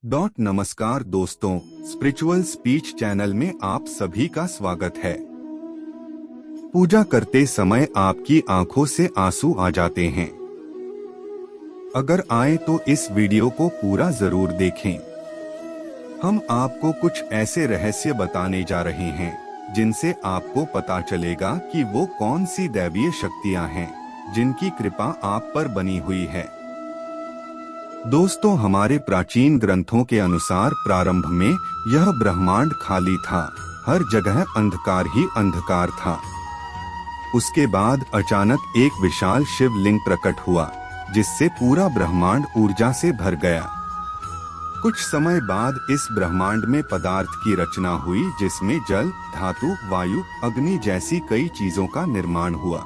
नमस्कार दोस्तों, spiritual speech channel में आप सभी का स्वागत है। पूजा करते समय आपकी आंखों से आंसू आ जाते हैं। अगर आए तो इस वीडियो को पूरा जरूर देखें। हम आपको कुछ ऐसे रहस्य बताने जा रहे हैं जिनसे आपको पता चलेगा कि वो कौन सी दैवीय शक्तियां हैं जिनकी कृपा आप पर बनी हुई है। दोस्तों, हमारे प्राचीन ग्रंथों के अनुसार प्रारंभ में यह ब्रह्मांड खाली था, हर जगह अंधकार ही अंधकार था। उसके बाद अचानक एक विशाल शिवलिंग प्रकट हुआ जिससे पूरा ब्रह्मांड ऊर्जा से भर गया। कुछ समय बाद इस ब्रह्मांड में पदार्थ की रचना हुई जिसमें जल, धातु, वायु, अग्नि जैसी कई चीजों का निर्माण हुआ।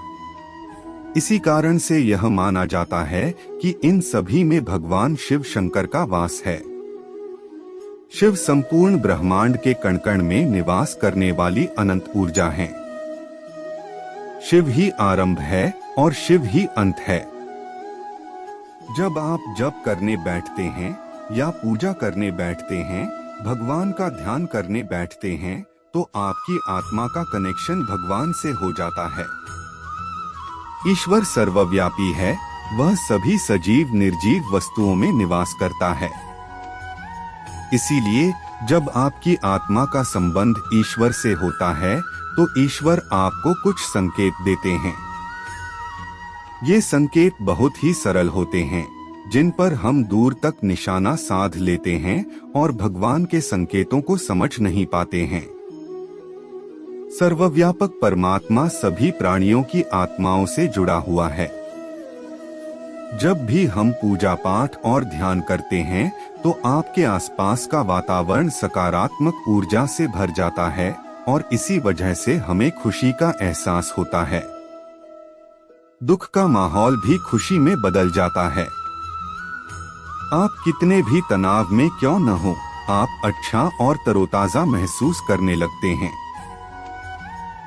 इसी कारण से यह माना जाता है कि इन सभी में भगवान शिव शंकर का वास है। शिव संपूर्ण ब्रह्मांड के कण कण में निवास करने वाली अनंत ऊर्जा है। शिव ही आरंभ है और शिव ही अंत है। जब आप जप करने बैठते हैं या पूजा करने बैठते हैं, भगवान का ध्यान करने बैठते हैं, तो आपकी आत्मा का कनेक्शन भगवान से हो जाता है। ईश्वर सर्वव्यापी है, वह सभी सजीव निर्जीव वस्तुओं में निवास करता है। इसीलिए जब आपकी आत्मा का संबंध ईश्वर से होता है तो ईश्वर आपको कुछ संकेत देते हैं। ये संकेत बहुत ही सरल होते हैं जिन पर हम दूर तक निशाना साध लेते हैं और भगवान के संकेतों को समझ नहीं पाते हैं। सर्वव्यापक परमात्मा सभी प्राणियों की आत्माओं से जुड़ा हुआ है। जब भी हम पूजा पाठ और ध्यान करते हैं तो आपके आसपास का वातावरण सकारात्मक ऊर्जा से भर जाता है और इसी वजह से हमें खुशी का एहसास होता है। दुख का माहौल भी खुशी में बदल जाता है। आप कितने भी तनाव में क्यों न हो, आप अच्छा और तरोताजा महसूस करने लगते हैं,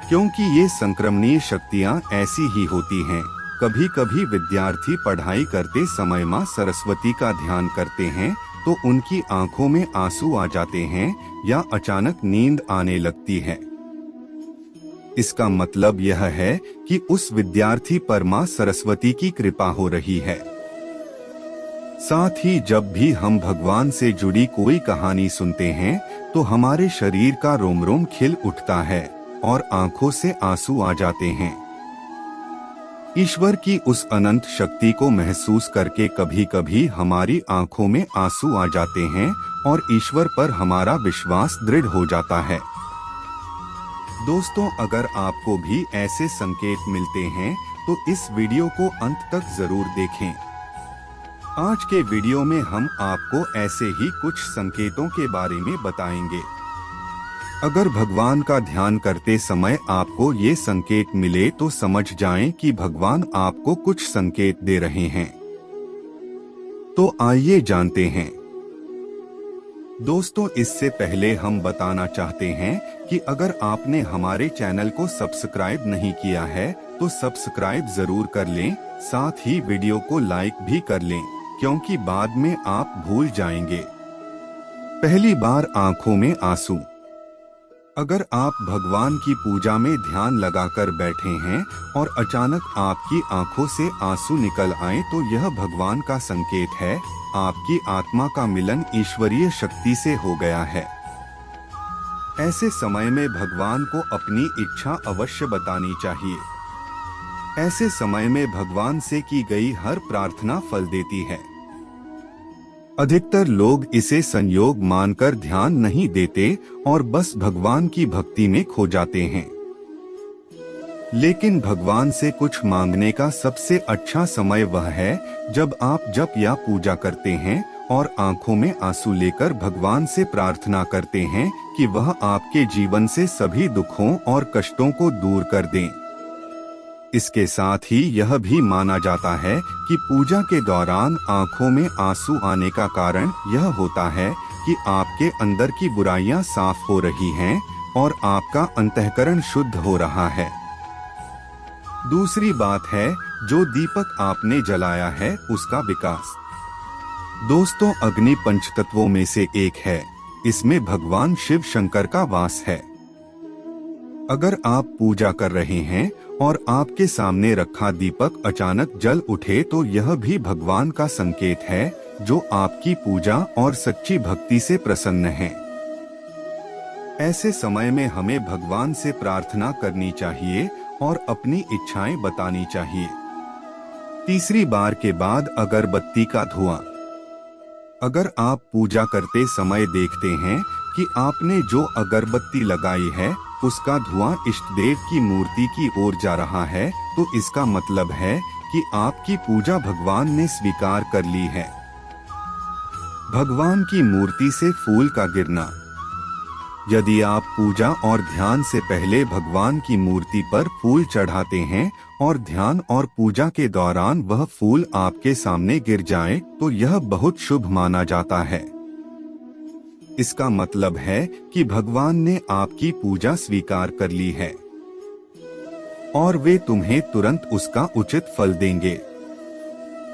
क्योंकि ये संक्रमणीय शक्तियाँ ऐसी ही होती हैं। कभी कभी विद्यार्थी पढ़ाई करते समय माँ सरस्वती का ध्यान करते हैं तो उनकी आंखों में आंसू आ जाते हैं या अचानक नींद आने लगती है। इसका मतलब यह है कि उस विद्यार्थी पर माँ सरस्वती की कृपा हो रही है। साथ ही जब भी हम भगवान से जुड़ी कोई कहानी सुनते हैं तो हमारे शरीर का रोम रोम खिल उठता है और आंखों से आंसू आ जाते हैं। ईश्वर की उस अनंत शक्ति को महसूस करके कभी कभी हमारी आंखों में आंसू आ जाते हैं और ईश्वर पर हमारा विश्वास दृढ़ हो जाता है। दोस्तों, अगर आपको भी ऐसे संकेत मिलते हैं तो इस वीडियो को अंत तक जरूर देखें। आज के वीडियो में हम आपको ऐसे ही कुछ संकेतों के बारे में बताएंगे। अगर भगवान का ध्यान करते समय आपको ये संकेत मिले तो समझ जाएं कि भगवान आपको कुछ संकेत दे रहे हैं। तो आइए जानते हैं। दोस्तों, इससे पहले हम बताना चाहते हैं कि अगर आपने हमारे चैनल को सब्सक्राइब नहीं किया है तो सब्सक्राइब जरूर कर लें, साथ ही वीडियो को लाइक भी कर लें, क्योंकि बाद में आप भूल जाएंगे। पहली बार आंखों में आंसू। अगर आप भगवान की पूजा में ध्यान लगाकर बैठे हैं और अचानक आपकी आंखों से आंसू निकल आए तो यह भगवान का संकेत है। आपकी आत्मा का मिलन ईश्वरीय शक्ति से हो गया है। ऐसे समय में भगवान को अपनी इच्छा अवश्य बतानी चाहिए। ऐसे समय में भगवान से की गई हर प्रार्थना फल देती है। अधिकतर लोग इसे संयोग मानकर ध्यान नहीं देते और बस भगवान की भक्ति में खो जाते हैं। लेकिन भगवान से कुछ मांगने का सबसे अच्छा समय वह है जब आप जप या पूजा करते हैं और आंखों में आंसू लेकर भगवान से प्रार्थना करते हैं कि वह आपके जीवन से सभी दुखों और कष्टों को दूर कर दें। इसके साथ ही यह भी माना जाता है कि पूजा के दौरान आंखों में आंसू आने का कारण यह होता है कि आपके अंदर की बुराइयां साफ हो रही हैं और आपका अंतःकरण शुद्ध हो रहा है। दूसरी बात है, जो दीपक आपने जलाया है उसका विकास। दोस्तों, अग्नि पंचतत्वों में से एक है। इसमें भगवान शिव शंकर का वास है। अगर आप पूजा कर रहे हैं और आपके सामने रखा दीपक अचानक जल उठे तो यह भी भगवान का संकेत है, जो आपकी पूजा और सच्ची भक्ति से प्रसन्न हैं। ऐसे समय में हमें भगवान से प्रार्थना करनी चाहिए और अपनी इच्छाएं बतानी चाहिए। तीसरी बार के बाद अगरबत्ती का धुआं। अगर आप पूजा करते समय देखते हैं कि आपने जो अगरबत्ती लगाई है उसका धुआं इष्ट देव की मूर्ति की ओर जा रहा है, तो इसका मतलब है कि आपकी पूजा भगवान ने स्वीकार कर ली है। भगवान की मूर्ति से फूल का गिरना। यदि आप पूजा और ध्यान से पहले भगवान की मूर्ति पर फूल चढ़ाते हैं और ध्यान और पूजा के दौरान वह फूल आपके सामने गिर जाए, तो यह बहुत शुभ माना जाता है। इसका मतलब है कि भगवान ने आपकी पूजा स्वीकार कर ली है और वे तुम्हें तुरंत उसका उचित फल देंगे।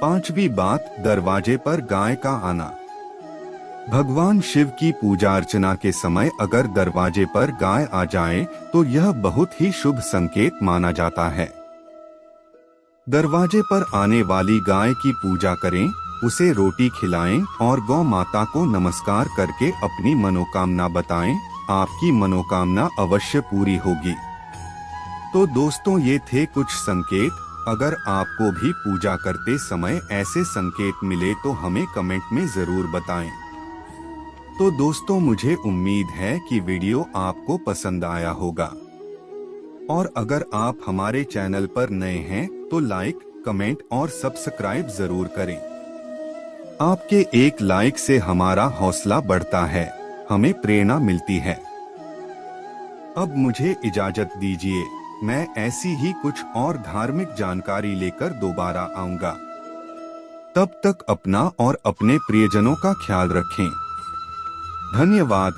पांचवी बात, दरवाजे पर गाय का आना। भगवान शिव की पूजा अर्चना के समय अगर दरवाजे पर गाय आ जाए तो यह बहुत ही शुभ संकेत माना जाता है। दरवाजे पर आने वाली गाय की पूजा करें, उसे रोटी खिलाएं और गौ माता को नमस्कार करके अपनी मनोकामना बताएं। आपकी मनोकामना अवश्य पूरी होगी। तो दोस्तों, ये थे कुछ संकेत। अगर आपको भी पूजा करते समय ऐसे संकेत मिले तो हमें कमेंट में जरूर बताएं। तो दोस्तों, मुझे उम्मीद है कि वीडियो आपको पसंद आया होगा और अगर आप हमारे चैनल पर नए हैं तो लाइक, कमेंट और सब्सक्राइब जरूर करें। आपके एक लाइक से हमारा हौसला बढ़ता है, हमें प्रेरणा मिलती है। अब मुझे इजाजत दीजिए, मैं ऐसी ही कुछ और धार्मिक जानकारी लेकर दोबारा आऊंगा। तब तक अपना और अपने प्रियजनों का ख्याल रखें। धन्यवाद।